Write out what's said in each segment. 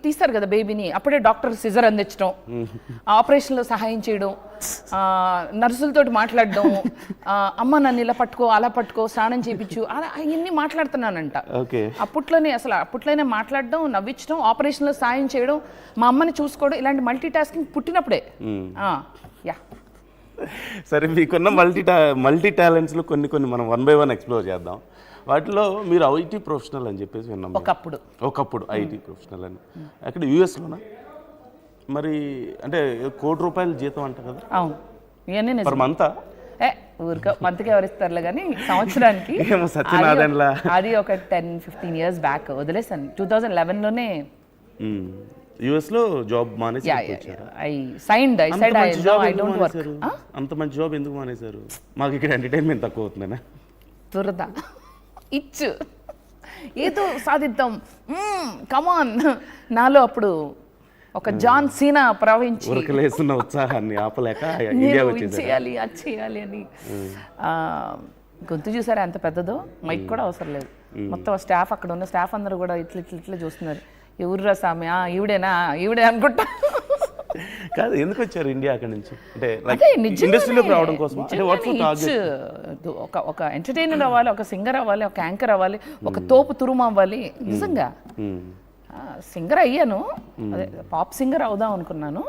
తీస్తారు కదా బేబీని, అప్పుడే డాక్టర్ సిజర్ అందించడం, ఆపరేషన్లో సహాయం చేయడం, నర్సులతోటి మాట్లాడడం, అమ్మ నన్ను ఇలా పట్టుకో అలా పట్టుకో స్నానం చేయించు అలా అవన్నీ మాట్లాడుతున్నానంట. అప్పట్లోనే మాట్లాడడం, నవ్వించడం, ఆపరేషన్లో సాయం చేయడం, మా అమ్మని చూసుకోవడం, ఇలాంటి మల్టీ టాస్కింగ్ పుట్టినప్పుడే. యా సరే, మీకున్న మల్టీ టాలెంట్స్లో కొన్ని మనం 1 by 1 ఎక్స్ప్లోర్ చేద్దాం. వాటిలో మీరు ఐటీ ప్రొఫెషనల్ అని చెప్పేసి విన్నాం. ఒకప్పుడు ఐటీ ప్రొఫెషనల్ అని. అక్కడ యూఎస్లోనా? మరి అంటే ₹1,00,00,000 జీతం అంట కదా? అవును. ఇవన్నీ పర్ మంతా? మంత్కి ఎవరిస్తారులే కానీ సంవత్సరానికి సత్యనారాయణలా అది ఒక 10-15 years బ్యాక్ వదిలేసాను. 2011లోనే యుఎస్లో జాబ్ మానేసి అంత మంచి జాబ్ ఎందుకు మానేశారు? మాకు ఇక్కడ ఎంటర్టైన్మెంట్ తక్కువ అవుతుందనా? దురద ఇచ్చు ఏదో సాధిద్దాం కమాన్ నాలో అప్పుడు ఒక జాన్ సీనా ప్రవహించి ఉరకలేస్తున్న ఉత్సాహాన్ని ఆపలేక చేయాలి అది చేయాలి అని. గొంతు చూసారా ఎంత పెద్దదో? మైక్ కూడా అవసరం లేదు. మొత్తం స్టాఫ్, అక్కడ ఉన్న స్టాఫ్ అందరూ కూడా ఇట్లా చూస్తున్నారు. ఎవరురా స్వామి, ఈవిడే అనుకుంటా. కాదు, ఎందుకు వచ్చారు ఇండియా అక్కడ నుంచి? అంటే ఇండస్ట్రీలోకి రావడం కోసం? ఒక ఎంటర్టైనర్ అవ్వాలి, ఒక సింగర్ అవ్వాలి, ఒక యాంకర్ అవ్వాలి, ఒక తోపు తురుము అవ్వాలి. నిజంగా సింగర్ అయ్యాను, అదే పాప్ సింగర్ అవుదాం అనుకున్నాను,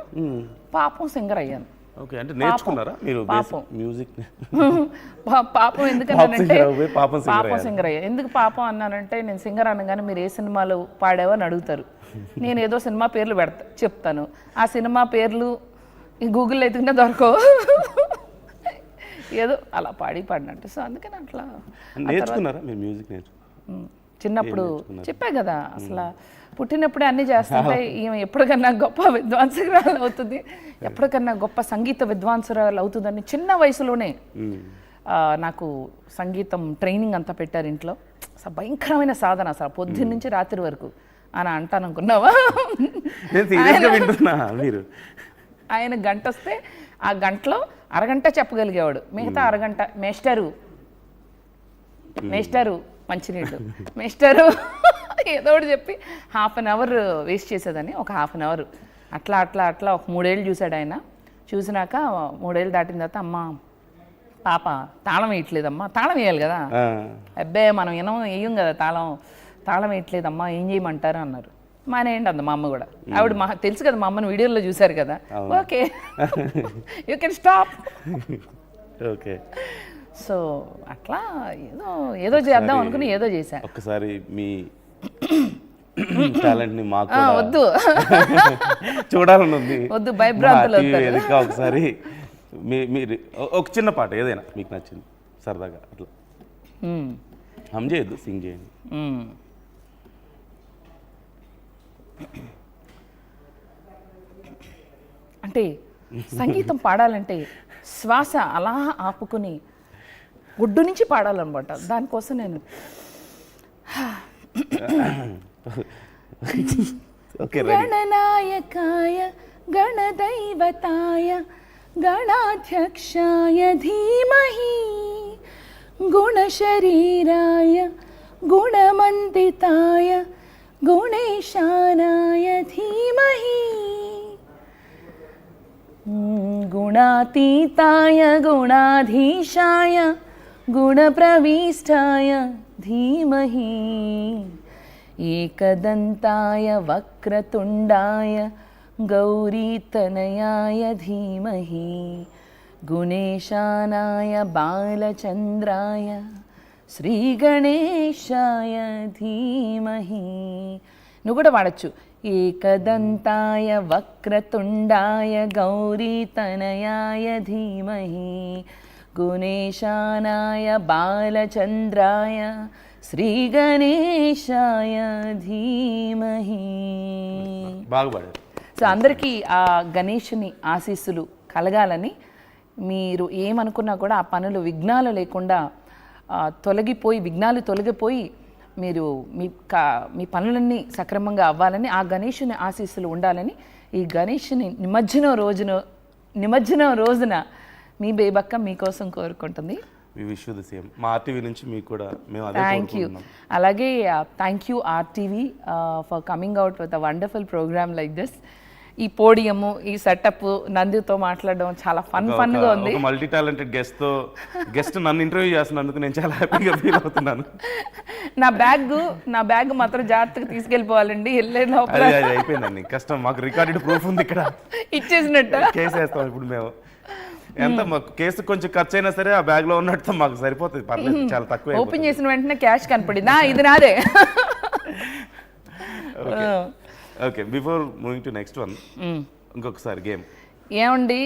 పాపం సింగర్ అయ్యాను. ఓకే, అంటే నేర్చుకున్నారా మీరు మ్యూజిక్? పాపం ఎందుకన్నానంటే పాపం సింగర్ అయ్యా. ఎందుకు పాపం అన్నానంటే, నేను సింగర్ అనగానే మీరు ఏ సినిమాలు పాడావో అని అడుగుతారు. నేను ఏదో సినిమా పేర్లు చెప్తాను, ఆ సినిమా పేర్లు గూగుల్లో ఎత్తుకునే దొరకవు, ఏదో అలా పాడినట్టు. సో అందుకని అట్లా నేర్చుకున్నారా మీరు మ్యూజిక్? చిన్నప్పుడు చెప్పా కదా, అసలు పుట్టినప్పుడే అన్నీ చేస్తుంటే ఈమె ఎప్పటికన్నా గొప్ప విద్వాంసరాలు అవుతుంది, ఎప్పటికన్నా గొప్ప సంగీత విద్వాంసరాలు అవుతుందని చిన్న వయసులోనే నాకు సంగీతం ట్రైనింగ్ అంతా పెట్టారు ఇంట్లో. అసలు భయంకరమైన సాధన, అసలు పొద్దున్న నుంచి రాత్రి వరకు అని అంటాను అనుకున్నావా? ఆయన గంట వస్తే ఆ గంటలో అరగంట చెప్పగలిగేవాడు, మిగతా అరగంట మేస్టరు మంచినీళ్ళు, మేస్టరు ఏదో ఒకటి చెప్పి 1/2 hour వేస్ట్ చేసేదని. ఒక 1/2 hour అట్లా ఒక 3 ఏళ్ళు చూశాడు ఆయన. చూసినాక 3 ఏళ్ళు దాటిన తర్వాత, అమ్మ పాప తాళం వేయట్లేదమ్మా, తాళం వేయాలి కదా, అబ్బాయి మనం వేయం కదా తాళం వేయట్లేదమ్మా, ఏం చేయమంటారు అన్నారు. మానేయండి అంద మా అమ్మ కూడా. ఆవిడ తెలుసు కదా, మా అమ్మని వీడియోలో చూశారు కదా, okay you can stop. Okay, so అట్లా ఏదో చేద్దాం అనుకుని ఏదో చేశా. ఒక్కసారి మీ టాలెంట్ ని మాకు వద్దు చూడాలని ఉంది, వద్దు భయభ్రాంతులు. ఒకసారి మీరు ఒక చిన్న పాట ఏదైనా మీకు నచ్చింది సరదాగా అట్లా హమ్ చేయొద్దు, సింగ్ చేయండి. అంటే సంగీతం పాడాలంటే శ్వాస అలా ఆపుకుని ఒడ్డు నుంచి పాడాలన్నమాట. దానికోసం నేను గణనాయకాయ గణదైవతాయ గణాధ్యక్షాయ ధీమహి గుణశరీరాయ గుణమండితాయ గుణేశానాయ ధీమహి గుణాతీతాయ గుణాధీశాయ గుణప్రవిష్టాయ ధీమహి ఏకదంతాయ వక్రతుండాయ గౌరీతనయాయ ధీమహి గుణేశానాయ బాలచంద్రాయ శ్రీగణేశాయ ధీమహి. నువ్వు కూడా వాడచ్చు. ఏకదంతాయ వక్రతుండాయ గౌరీతనయాయ ధీమహి గుణేశానాయ బాలచంద్రాయ శ్రీగణేశాయ ధీమహి. బాగా పాడారు. సో అందరికీ ఆ గణేషుని ఆశీస్సులు కలగాలని, మీరు ఏమనుకున్నా కూడా ఆ పనులు విఘ్నాలు లేకుండా విఘ్నాలు తొలగిపోయి మీరు మీ పనులన్నీ సక్రమంగా అవ్వాలని, ఆ గణేషుని ఆశీస్సులు ఉండాలని, ఈ గణేషుని నిమజ్జనం రోజున మీ బేబక్క మీకోసం కోరుకుంటుంది. We wish you the same. మా ఆర్టీవీ నుంచి మీకు కూడా మేము అదే థ్యాంక్ యూ. అలాగే thank you RTV for coming out with a wonderful programme like this. ఈ పోడియము, ఈ సెటప్, నందితో మాట్లాడడం చాలా ఫన్గా ఉంది. ఒక మల్టీ టాలెంటెడ్ గెస్ట్ నన్ను ఇంటర్వ్యూ చేస్తున్నందుకు నేను చాలా హ్యాపీగా ఫీల్ అవుతున్నాను. నా బ్యాగ్ మాత్రం జాగ్రత్తగా తీసుకెళ్ళిపోవాలండి. వెళ్ళే లోపల అది అయిపోయిందండి కష్టం. మాకు రికార్డెడ్ ప్రూఫ్ ఉంది ఇక్కడ, ఇచ్చేసినట్టు కేసు వేస్తాం ఇప్పుడు మేము. ఎంత మాకు కేసు కొంచెం ఖర్చు అయినా సరే ఆ బ్యాగ్ లో ఉన్నట్టు మాకు సరిపోతుంది, పర్లేదు, చాలా తక్కువ. ఓపెన్ చేసిన వెంటనే క్యాష్ కనపడిందా, ఇది నాదే. Okay, before moving to next one, ఇంకొకసారి గేమ్. ఏమండి,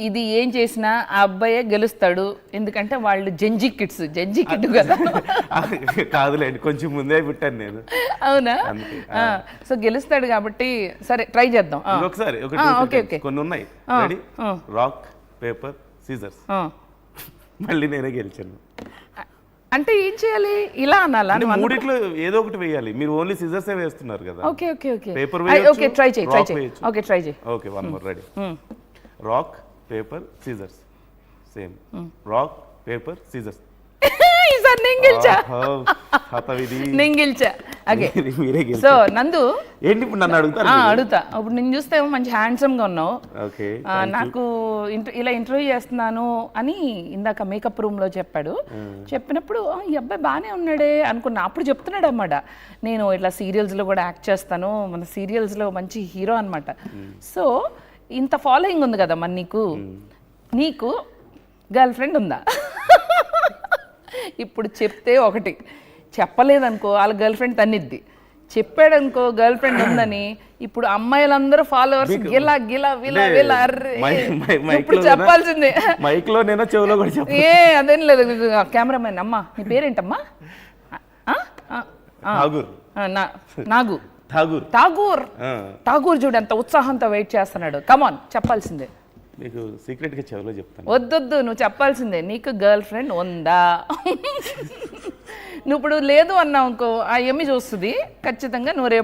ఇది ఏం చేసినా ఆ అబ్బాయే గెలుస్తాడు, ఎందుకంటే వాళ్ళు జంజీ కిడ్ కదా. కాదులేండి, కొంచెం ముందే పుట్టాను నేను. అవునా? సో గెలుస్తాడు కాబట్టి సరే ట్రై చేద్దాం. ఇంకొకసారి కొన్ని ఉన్నాయి. రెడీ? Rock paper scissors. మళ్ళీ నేనే గెలిచాను అంటే ఏం చేయాలి? ఇలా అనాలా? మూడిట్లో ఏదో ఒకటి వేయాలి. మీరు ఓన్లీ సిజర్స్ వేస్తున్నారు కదా. Okay okay okay paper okay, try చేయి. Okay, one more. Ready? Rock paper scissors. Same. Rock paper scissors. ఈసారి నేను గెలిచా. సో నందు ఏంటి ఇప్పుడు నన్ను అడుగుతా. ఇప్పుడు నేను చూస్తే మంచి హ్యాండ్సమ్ గా ఉన్నావు. నాకు ఇలా ఇంటర్వ్యూ చేస్తున్నాను అని ఇందాక మేకప్ రూమ్ లో చెప్పాడు. చెప్పినప్పుడు ఈ అబ్బాయి బాగానే ఉన్నాడే అనుకున్నా. అప్పుడు చెప్తున్నాడు అన్నమాట, నేను ఇట్లా సీరియల్స్ లో కూడా యాక్ట్ చేస్తాను, మన సీరియల్స్ లో మంచి హీరో అన్నమాట. సో ఇంత ఫాలోయింగ్ ఉంది కదా మరి నీకు గర్ల్ ఫ్రెండ్ ఉందా? ఇప్పుడు చెప్తే ఒకటి, చెప్పలేదనుకో వాళ్ళ గర్ల్ ఫ్రెండ్ తన్నిద్ది. చెప్పాడనుకో గర్ల్ ఫ్రెండ్ ఉందని, ఇప్పుడు అమ్మాయిలందరూ ఫాలోవర్స్ గిలా ఇప్పుడు చెప్పాల్సిందే. మైక్ లో నేను చెవులో కూడా చెప్పాలి. అదేం లేదు. కెమెరామెన్, అమ్మా నీ పేరేంటమ్మా? ఠాగూర్ చూడు ఎంత ఉత్సాహంతో వెయిట్ చేస్తున్నాడు. కమాన్, చెప్పాల్సిందే. నీకు సీక్రెట్ గా చెవులో చెప్తాను. వద్దొద్దు, నువ్వు చెప్పాల్సిందే. నీకు గర్ల్ ఫ్రెండ్ ఉందా? నువ్వు ఇప్పుడు లేదు అన్నావు అనుకో, ఆ ఎమ్మి చూస్తుంది ఖచ్చితంగా. నువ్వు రేపు